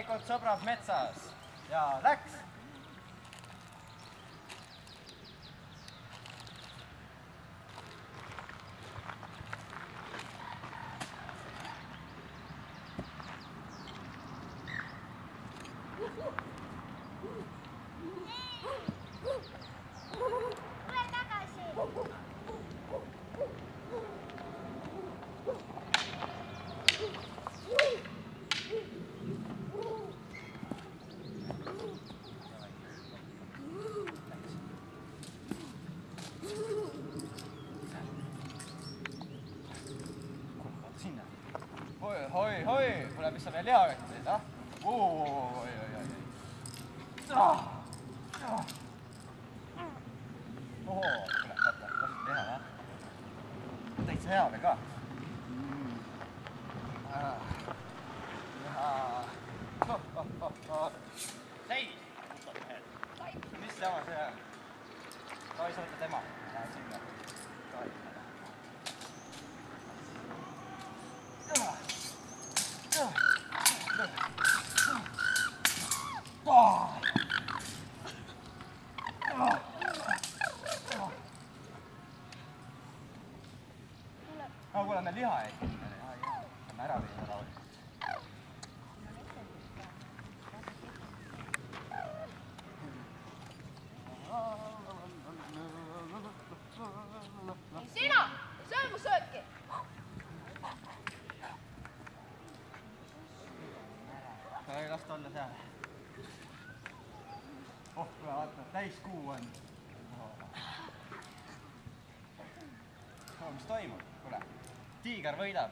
sõbralikud sõbrad metsas ja läks. Hoi, kuule, mis sa veel lihakett teed, ah? Oi. Ohoo, kuule, vaata, lasud liha, ah? Täitsa hea veel ka. Seis! Mis jama see on? Tohi sa võtta tema. Lähed sinna. No kuule, me liha ei kinni. Saame ära viia rahulikult. Sina, söö mu sööki! Ei lasta olla seal. Oh, kuule, vaata, täiskuu on. Mis toimub? Kuule, tiiger võidab.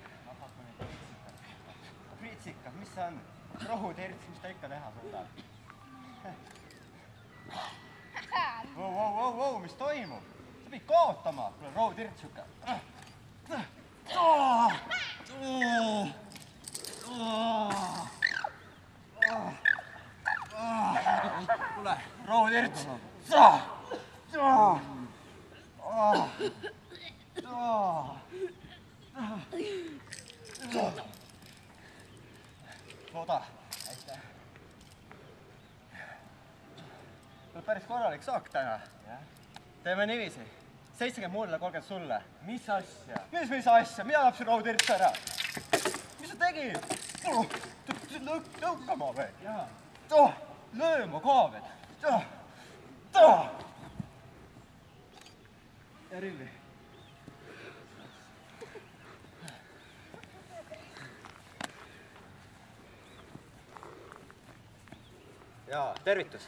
Priitsikad, mis see on? Rohutirts, mis ta ikka teha suudab? Wow, mis toimub? Sa pidid kaotama. Kuule, rohutirts siuke. Kuule, rohutirts. Looda. Aitäh. Päris korralik saak täna. Teeme niiviisi. 70 mulle, 30 sulle. Mis asja? Mis asja? Mina lapsi rohutirts ära. Mis sa tegid? Lõukama või? Lööma ka veel. Ja rilli. Jaa, tervitus.